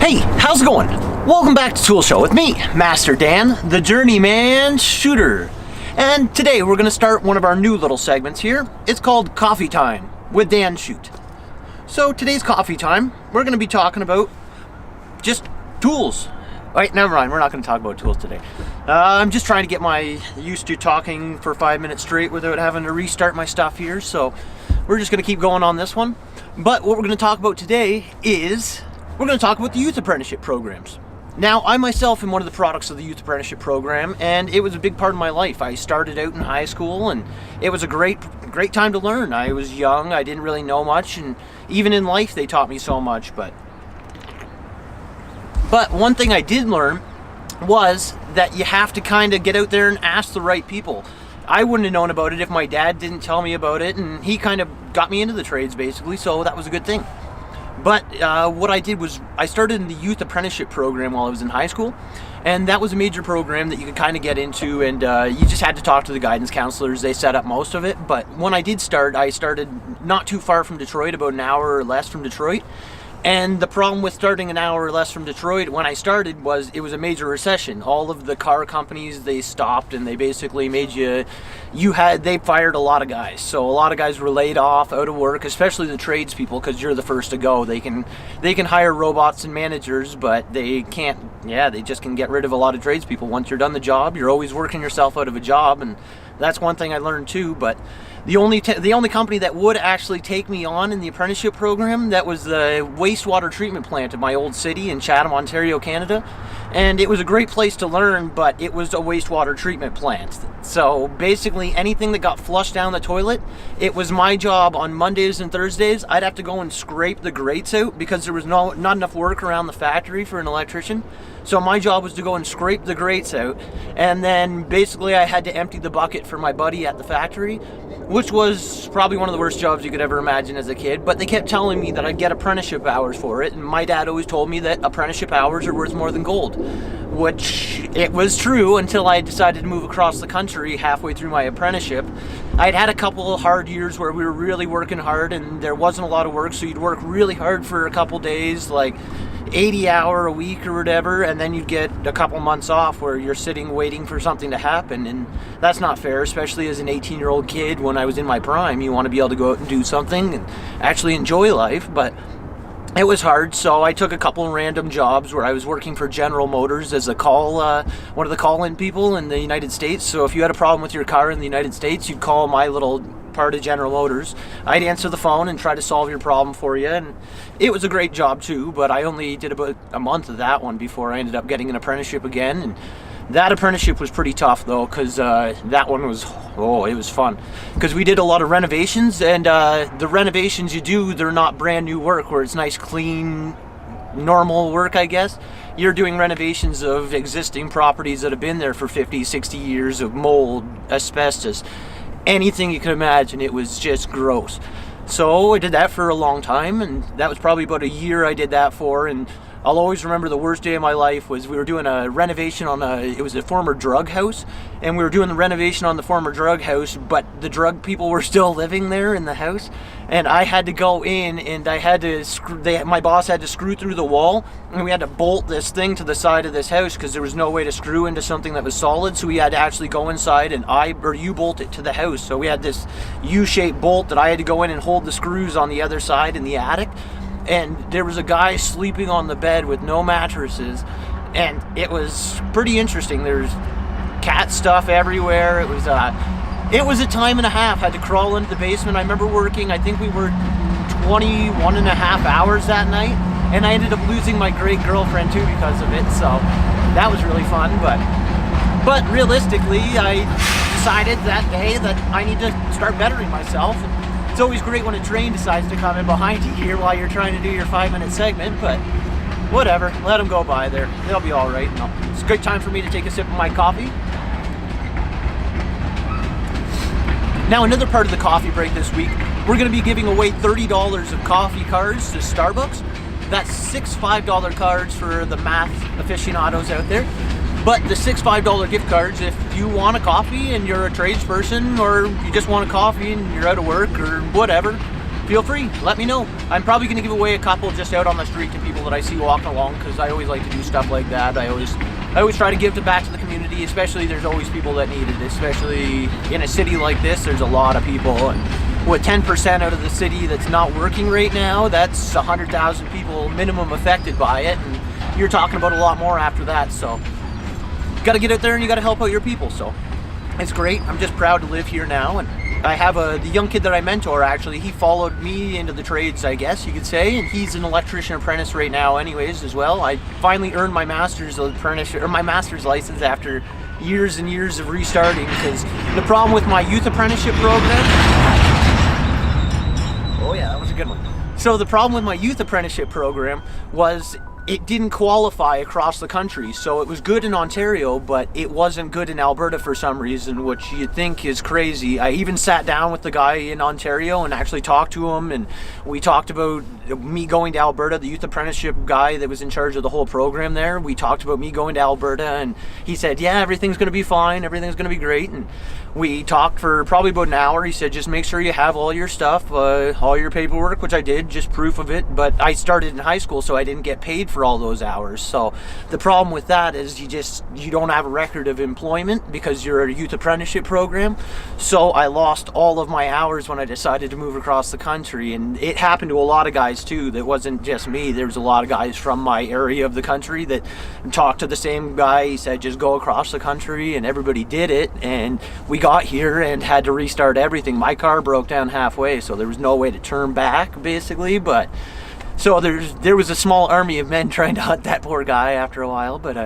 Hey, how's it going? Welcome back to Tool Show with me, Master Dan, the Journeyman shooter. And today we're going to start one of our new little segments here. It's called Coffee Time with Dan Shoot. So today's coffee time, we're going to be talking about just tools. Wait, never mind, we're not going to talk about tools today. I'm just trying to get used to talking for 5 minutes straight without having to restart my stuff here. So we're just going to keep going on this one. But what we're going to talk about today is we're going to talk about the Youth Apprenticeship programs. Now, I myself am one of the products of the Youth Apprenticeship program, and it was a big part of my life. I started out in high school, and it was a great time to learn. I was young, I didn't really know much, and even in life they taught me so much. But one thing I did learn was that you have to kind of get out there and ask the right people. I wouldn't have known about it if my dad didn't tell me about it, and he kind of got me into the trades basically, so that was a good thing. But what I did was I started in the Youth Apprenticeship program while I was in high school, and that was a major program that you could kind of get into, and you just had to talk to the guidance counselors. They set up most of it. But when I did start, I started not too far from Detroit, about an hour or less from Detroit. And the problem with starting an hour or less from Detroit when I started was it was a major recession. All of the car companies, they stopped, and they basically made they fired a lot of guys. So a lot of guys were laid off, out of work, especially the tradespeople, because you're the first to go. They can hire robots and managers, but they can't, they just can get rid of a lot of tradespeople. Once you're done the job, you're always working yourself out of a job, and that's one thing I learned too. But the only company that would actually take me on in the apprenticeship program, that was the wastewater treatment plant of my old city in Chatham, Ontario, Canada. And it was a great place to learn, but it was a wastewater treatment plant. So basically anything that got flushed down the toilet, it was my job on Mondays and Thursdays. I'd have to go and scrape the grates out because there was not enough work around the factory for an electrician. So my job was to go and scrape the grates out, and then basically I had to empty the bucket for my buddy at the factory, which was probably one of the worst jobs you could ever imagine as a kid. But they kept telling me that I'd get apprenticeship hours for it, and my dad always told me that apprenticeship hours are worth more than gold, which it was true until I decided to move across the country halfway through my apprenticeship. I'd had a couple of hard years where we were really working hard and there wasn't a lot of work, so you'd work really hard for a couple days, like 80-hour a week or whatever, and then you get a couple months off where you're sitting waiting for something to happen, and that's not fair, especially as an 18-year-old kid. When I was in my prime, you want to be able to go out and do something and actually enjoy life. But it was hard, so I took a couple of random jobs where I was working for General Motors as one of the call-in people in the United States. So if you had a problem with your car in the United States, you'd call my little part of General Motors. I'd answer the phone and try to solve your problem for you, and it was a great job too, but I only did about a month of that one before I ended up getting an apprenticeship again. And that apprenticeship was pretty tough though, because that one was, it was fun, because we did a lot of renovations, and the renovations you do, they're not brand new work where it's nice, clean, normal work, I guess. You're doing renovations of existing properties that have been there for 50, 60 years, of mold, asbestos, anything you can imagine. It was just gross. So I did that for a long time, and that was probably about a year I did that for. And I'll always remember the worst day of my life was we were doing a renovation it was a former drug house, and we were doing the renovation on the former drug house, but the drug people were still living there in the house, and I had to go in, and I had to my boss had to screw through the wall, and we had to bolt this thing to the side of this house because there was no way to screw into something that was solid, so we had to actually go inside and U-bolt it to the house. So we had this U-shaped bolt that I had to go in and hold the screws on the other side in the attic. And there was a guy sleeping on the bed with no mattresses, and it was pretty interesting. There's cat stuff everywhere. It was a time and a half. Had to crawl into the basement. I remember working, I think we were 21 and a half hours that night, and I ended up losing my great girlfriend too because of it, so that was really fun. But realistically, I decided that day that I need to start bettering myself. It's always great when a train decides to come in behind you here while you're trying to do your 5-minute segment, but whatever, let them go by there. They'll be all right. It's a great time for me to take a sip of my coffee. Now, another part of the coffee break this week, we're going to be giving away $30 of coffee cards to Starbucks. That's 6 $5 cards for the math aficionados out there. But the 6 $5 gift cards, if you want a coffee and you're a tradesperson, or you just want a coffee and you're out of work or whatever, feel free, let me know. I'm probably going to give away a couple just out on the street to people that I see walking along, because I always like to do stuff like that. I always try to give back to the community, especially there's always people that need it, especially in a city like this. There's a lot of people, and with 10% out of the city that's not working right now, that's 100,000 people minimum affected by it, and you're talking about a lot more after that. So you got to get out there and you got to help out your people. So it's great. I'm just proud to live here now. And I have the young kid that I mentor, actually, he followed me into the trades, I guess you could say, and he's an electrician apprentice right now anyways as well. I finally earned my master's apprentice, or my master's license, after years and years of restarting, because the problem with my youth apprenticeship program, oh yeah, that was a good one. So the problem with my youth apprenticeship program was it didn't qualify across the country. So it was good in Ontario, but it wasn't good in Alberta for some reason, which you'd think is crazy. I even sat down with the guy in Ontario and actually talked to him, and we talked about me going to Alberta, the youth apprenticeship guy that was in charge of the whole program there. We talked about me going to Alberta, and he said, yeah, everything's going to be fine, everything's going to be great. And we talked for probably about an hour. He said, just make sure you have all your stuff, all your paperwork, which I did, just proof of it. But I started in high school, so I didn't get paid for all those hours. So the problem with that is you don't have a record of employment because you're a youth apprenticeship program. So I lost all of my hours when I decided to move across the country, and it happened to a lot of guys too. That wasn't just me. There was a lot of guys from my area of the country that talked to the same guy. He said, just go across the country, and everybody did it. And we got here and had to restart everything. My car broke down halfway, so there was no way to turn back basically. But so there was a small army of men trying to hunt that poor guy after a while, but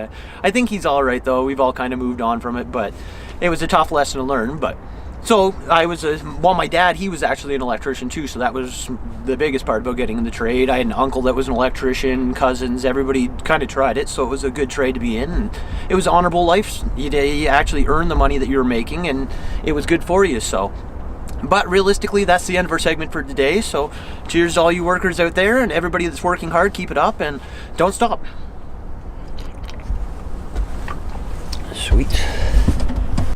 I think he's all right though. We've all kind of moved on from it, but it was a tough lesson to learn. But so I was my dad, he was actually an electrician too, so that was the biggest part about getting in the trade. I had an uncle that was an electrician, cousins, everybody kind of tried it, so it was a good trade to be in, and it was honorable life. You actually earned the money that you were making, and it was good for you. So, but realistically, that's the end of our segment for today. So cheers to all you workers out there, and everybody that's working hard, keep it up and don't stop. Sweet.